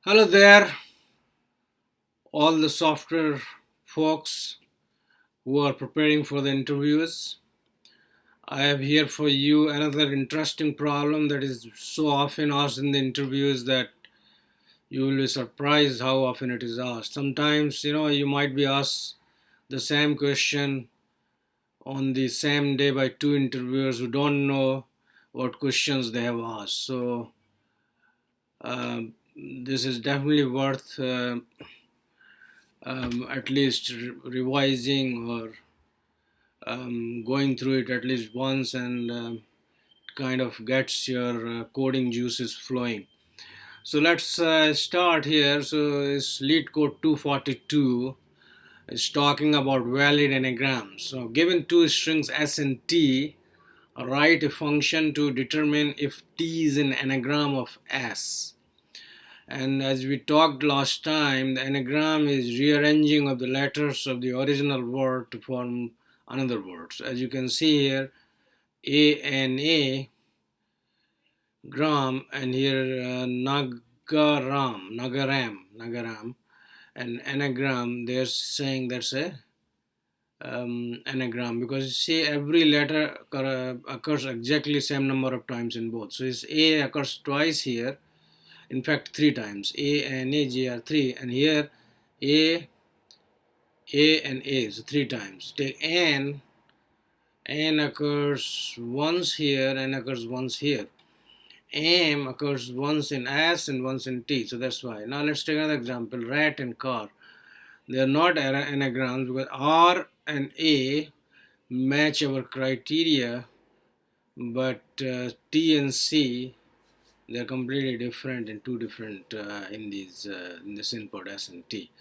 Hello there, all the software folks who are preparing for the interviews. I have here for you another interesting problem that is so often asked in the interviews that you will be surprised how often it is asked. Sometimes, you might be asked the same question on the same day by two interviewers who don't know what questions they have asked. So, this is definitely worth at least revising or going through it at least once and kind of gets your coding juices flowing. So let's start here. So it's Leetcode 242 is talking about valid anagrams. So given two strings s and t, write a function to determine if t is an anagram of s. And as we talked last time, the anagram is rearranging of the letters of the original word to form another word. So as you can see here, anagram, and here nagaram, and anagram. They're saying that's a anagram because you see every letter occurs exactly same number of times in both. So this a occurs twice here. In fact, three times. A and A, G are three, and here A, A and A, so three times. Take N occurs once here, N occurs once here. M occurs once in S and once in T, so that's why. Now let's take another example, rat and car. They are not anagrams because R and A match our criteria, but T and C, they're completely different in two different in this input S and T.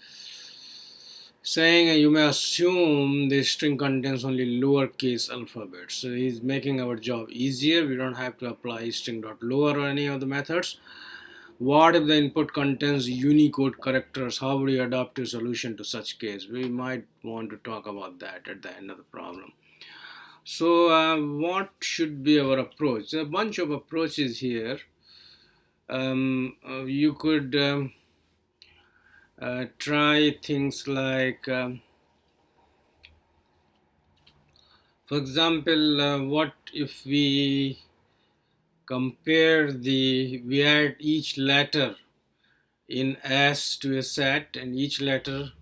Saying you may assume the string contains only lowercase alphabets. So he's making our job easier. We don't have to apply string.lower or any of the methods. What if the input contains Unicode characters? How would you adapt a solution to such case? We might want to talk about that at the end of the problem. So what should be our approach? There are a bunch of approaches here. You could try things like for example, what if we we add each letter in S to a set and each letter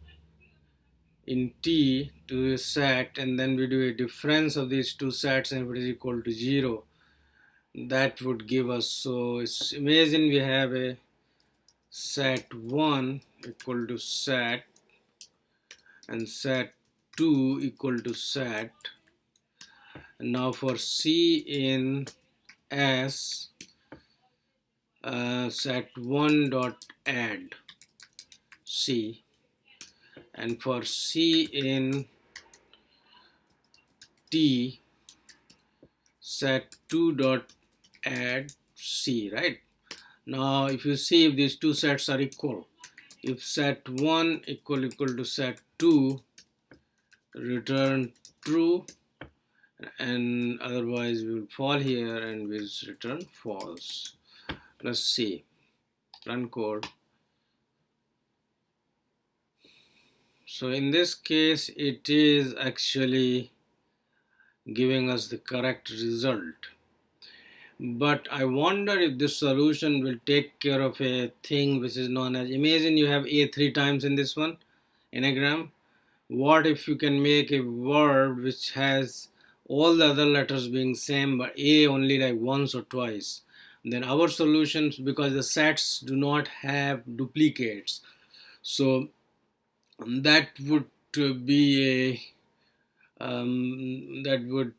in T to a set, and then we do a difference of these two sets and if it is equal to 0, that would give us, so it's, imagine we have a set 1 equal to set and set 2 equal to set. And now for C in S, set 1 dot add C, and for C in T, set 2 dot add C, right? Now if you see if these two sets are equal, if set 1 equal to set 2, return true, and otherwise we will fall here and we'll return false. Let's see, run code. So in this case it is actually giving us the correct result, but I wonder if this solution will take care of a thing which is known as, imagine you have a 3 times in this one anagram. What if you can make a word which has all the other letters being same but a only like once or twice? Then our solutions, because the sets do not have duplicates, so that would be that would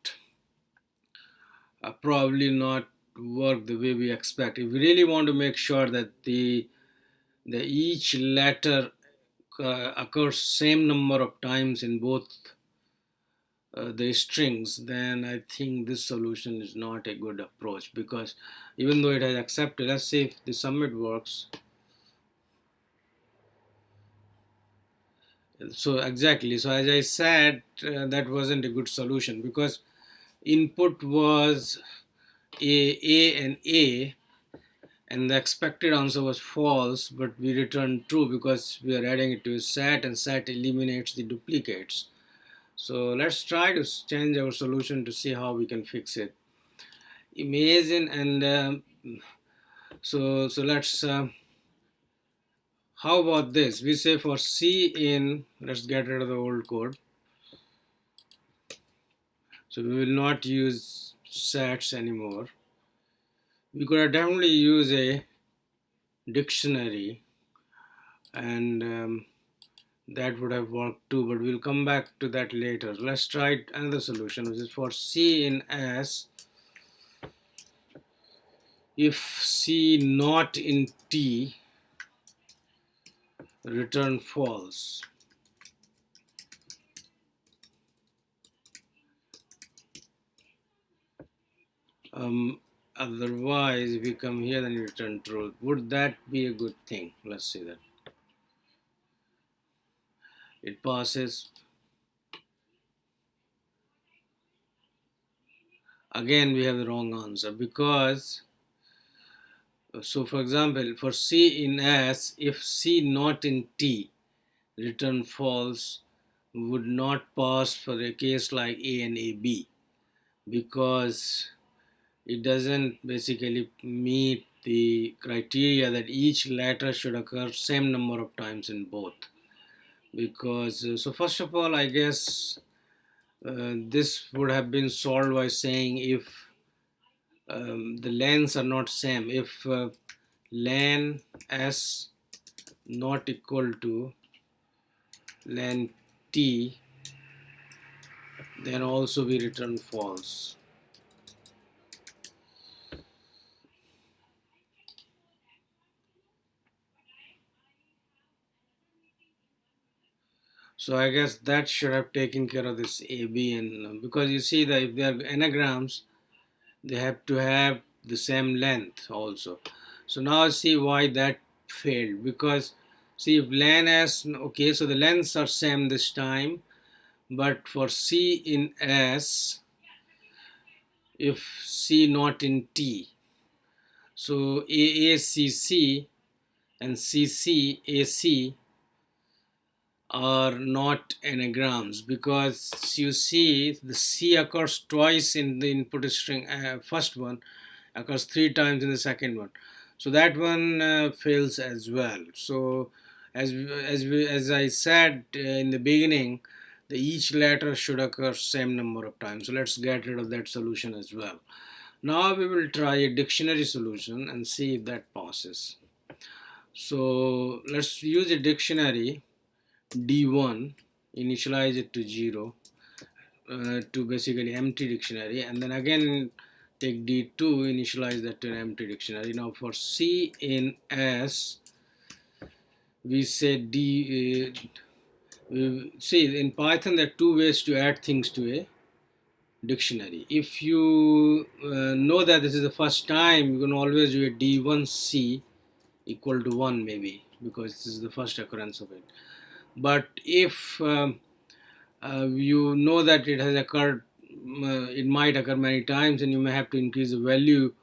probably not work the way we expect. If we really want to make sure that the each letter occurs same number of times in both the strings, then I think this solution is not a good approach, because even though it has accepted, let's see if the submit works. So exactly, so as I said, that wasn't a good solution because input was a and a, and the expected answer was false, but we returned true because we are adding it to a set, and set eliminates the duplicates. So let's try to change our solution to see how we can fix it. Imagine and so let's how about this? We say for C in, let's get rid of the old code. So we will not use sets anymore. We could definitely use a dictionary, and that would have worked too, but we'll come back to that later. Let's try another solution, which is for C in S. If C not in T, return false. Otherwise, if we come here, then you return true. Would that be a good thing? Let's see that. It passes. Again, we have the wrong answer because, so for example, for C in S, if C not in T, return false, would not pass for a case like A and AB, because it doesn't basically meet the criteria that each letter should occur same number of times in both. Because so first of all, I guess this would have been solved by saying if the lengths are not same, if len s not equal to len t, then also we return false. So I guess that should have taken care of this A, B, and because you see that if they are anagrams, they have to have the same length also. So now see why that failed, because see if len s, okay, so the lengths are same this time, but for C in S, if C not in T, so AACC and CCAC are not anagrams, because you see the C occurs twice in the input string, first one occurs 3 times in the second one, so that one fails as well. So as I said in the beginning, the each letter should occur same number of times. So let's get rid of that solution as well. Now we will try a dictionary solution and see if that passes. So let's use a dictionary D1, initialize it to 0 to basically empty dictionary, and then again take D2, initialize that to an empty dictionary. Now for C in S, we say see in Python there are two ways to add things to a dictionary. If you know that this is the first time, you can always do a D1C equal to 1 maybe, because this is the first occurrence of it. But if you know that it has occurred, it might occur many times, and you may have to increase the value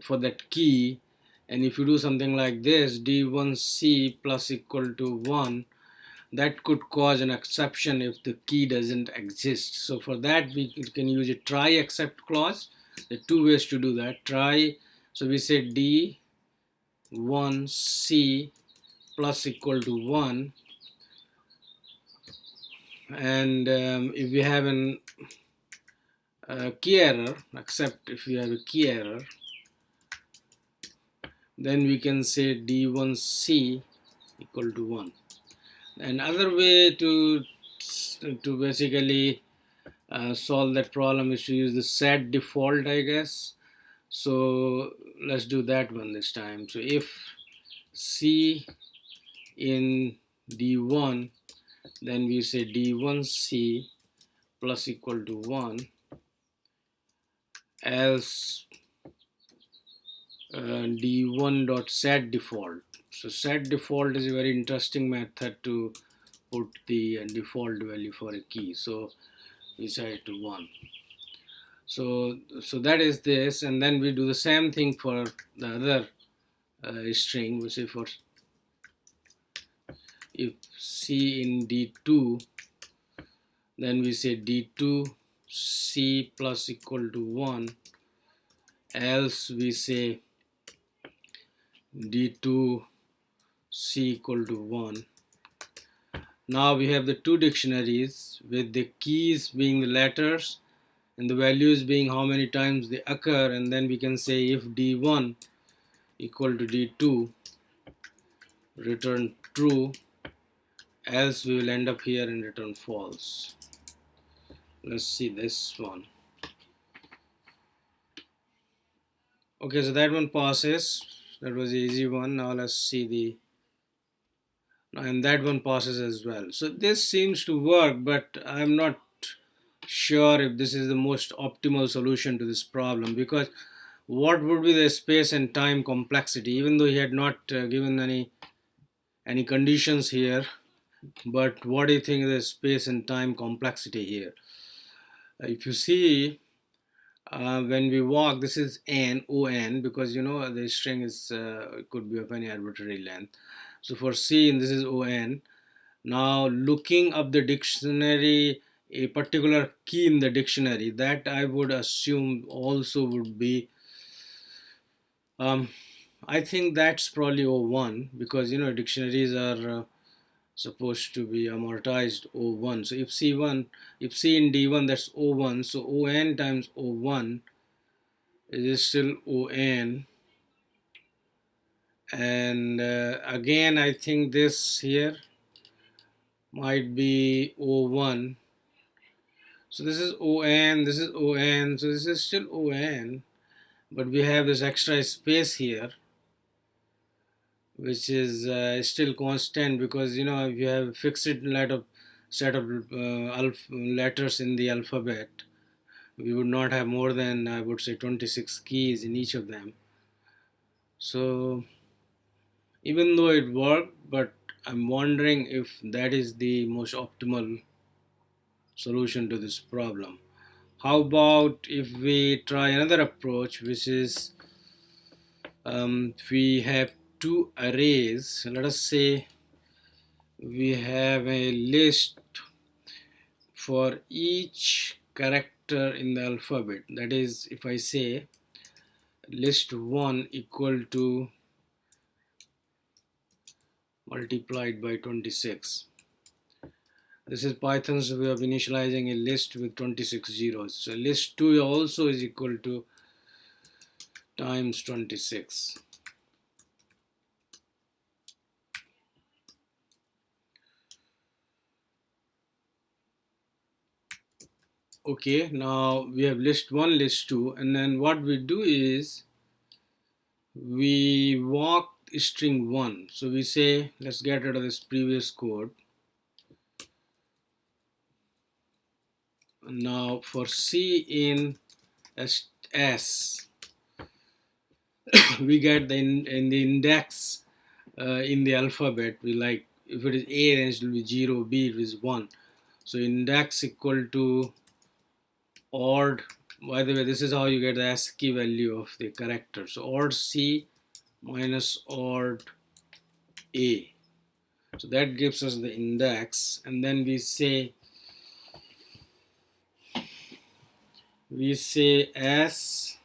for that key. And if you do something like this, d1c plus equal to 1, that could cause an exception if the key doesn't exist. So for that, we can use a try except clause. There are two ways to do that. Try, so we say d1c plus equal to 1, and if we have an key error, except if we have a key error, then we can say d1c equal to 1. Another way to basically solve that problem is to use the set default, I guess. So let's do that one this time. So if c in d1, then we say d1c plus equal to 1, else d1 dot set default. So set default is a very interesting method to put the default value for a key. So we set it to 1. So that is this, and then we do the same thing for the other string. We say for if C in D2, then we say D2 C plus equal to 1, else we say D2 C equal to 1. Now we have the two dictionaries with the keys being the letters and the values being how many times they occur, and then we can say if D1 equal to D2, return true, else we will end up here and return false. Let's see this one. Okay, so that one passes. That was the easy one. Now let's see the, and that one passes as well. So this seems to work, but I'm not sure if this is the most optimal solution to this problem, because what would be the space and time complexity, even though he had not given any conditions here, but what do you think is the space and time complexity here? If you see, when we walk, this is n, on, because you know the string is could be of any arbitrary length. So for c, this is on. Now looking up the dictionary, a particular key in the dictionary, that I would assume also would be, I think that's probably O1, because you know dictionaries are supposed to be amortized O1. So if C1, if C in D1, that's O1. So On times O1 is still On. And again, I think this here might be O1. So this is On, this is On, so this is still On. But we have this extra space here, which is still constant, because you know if you have a fixed set of letters in the alphabet, we would not have more than, I would say, 26 keys in each of them. So even though it worked, but I'm wondering if that is the most optimal solution to this problem. How about if we try another approach, which is we have two arrays. Let us say we have a list for each character in the alphabet. That is, if I say list 1 equal to multiplied by 26. This is Python's way of initializing a list with 26 zeros. So list 2 also is equal to times 26. Okay, now we have list 1, list 2, and then what we do is we walk string 1. So we say, let's get rid of this previous code. Now for C in S, we get in the index in the alphabet. We like, if it is A, then it will be 0, B it is 1. So index equal to odd. By the way, this is how you get the ASCII value of the character. So odd C minus odd A. So that gives us the index, and then we say S,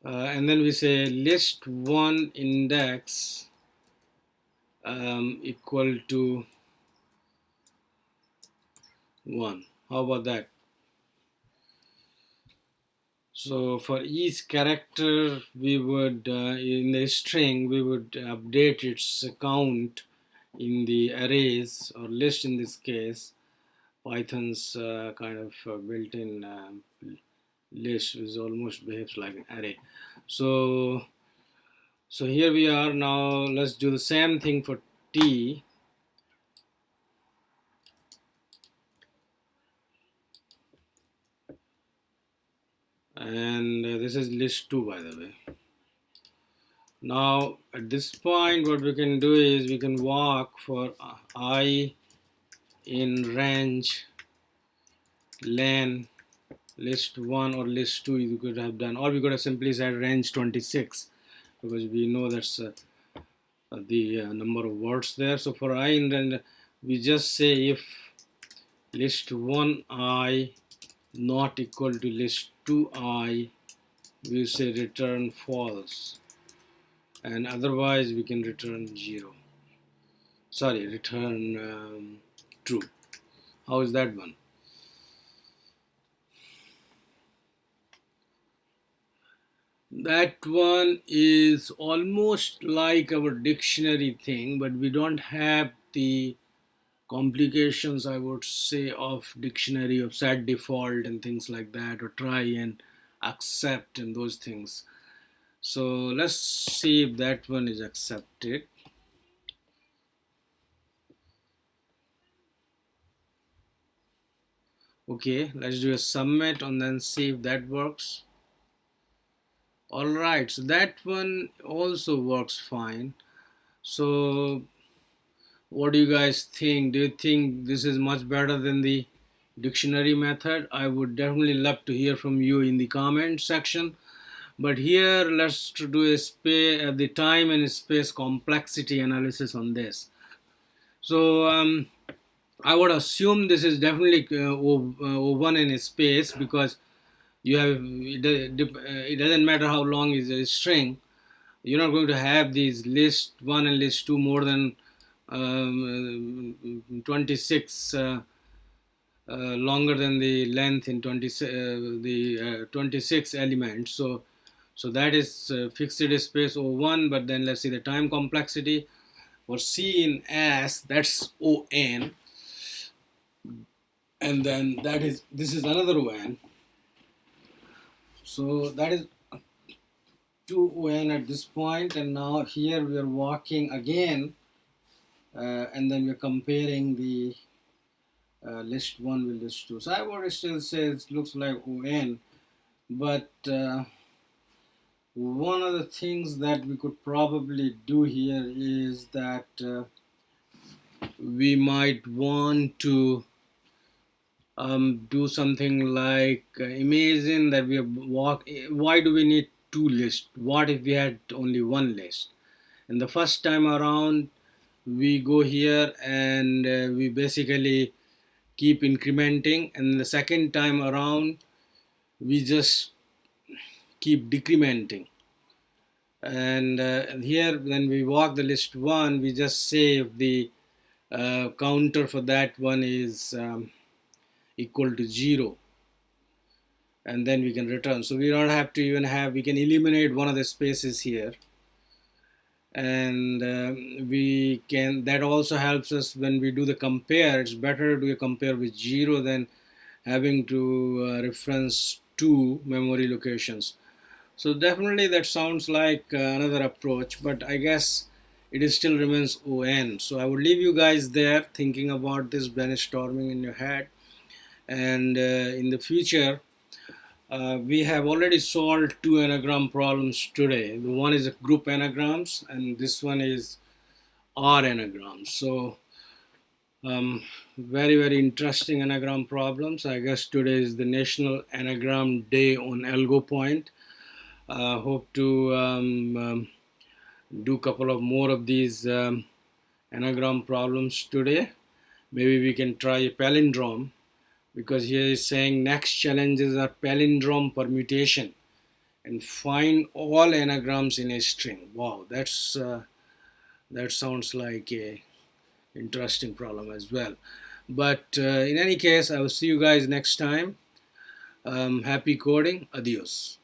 and then we say list 1 index equal to 1. How about that? So for each character, we would in the string, we would update its count in the arrays or list. In this case, Python's kind of built-in list, which almost behaves like an array. So here we are. Now let's do the same thing for T. And this is list 2, by the way. Now at this point, what we can do is we can walk for I in range len list 1 or list 2. You could have done, or we could have simply said range 26, because we know that's the number of words there. So for I, and then we just say if list1I not equal to list2I, we say return false, and otherwise we can return return true. How is that one? That one is almost like our dictionary thing, but we don't have the complications, I would say, of dictionary, of set default and things like that, or try and accept and those things. So let's see if that one is accepted. Okay, let's do a submit and then see if that works. All right, so that one also works fine. So what do you guys think? Do you think this is much better than the dictionary method? I would definitely love to hear from you in the comment section. But here let's do a the time and space complexity analysis on this. So I would assume this is definitely O1 in space, because you have it doesn't matter how long is a string. You're not going to have these list 1 and list 2 more than 26 longer than the length in 26 elements. So that is fixed space O1, but then let's see the time complexity for C in S, that's ON, and then this is another ON. So that is 2ON at this point, and now here we are walking again, and then we're comparing the list 1 with list 2. So I would still say it looks like ON, but one of the things that we could probably do here is that we might want to do something like imagine that we why do we need two lists? What if we had only one list? And the first time around we go here and we basically keep incrementing, and the second time around we just keep decrementing. And here when we walk the list 1, we just say if the counter for that one is equal to 0, and then we can return. So we don't have to even have, we can eliminate one of the spaces here, and we can, that also helps us when we do the compare. It's better to do a compare with 0 than having to reference two memory locations. So definitely that sounds like another approach, but I guess it is still remains ON. So I would leave you guys there thinking about this, brainstorming in your head. And in the future, we have already solved two anagram problems today. The one is a group anagrams, and this one is R anagrams. So very interesting anagram problems. I guess today is the National Anagram Day on Algo point. Hope to do a couple of more of these anagram problems today. Maybe we can try a palindrome, because here is saying next challenges are palindrome permutation and find all anagrams in a string. Wow, that sounds like a interesting problem as well. But in any case, I will see you guys next time. Happy coding. Adios.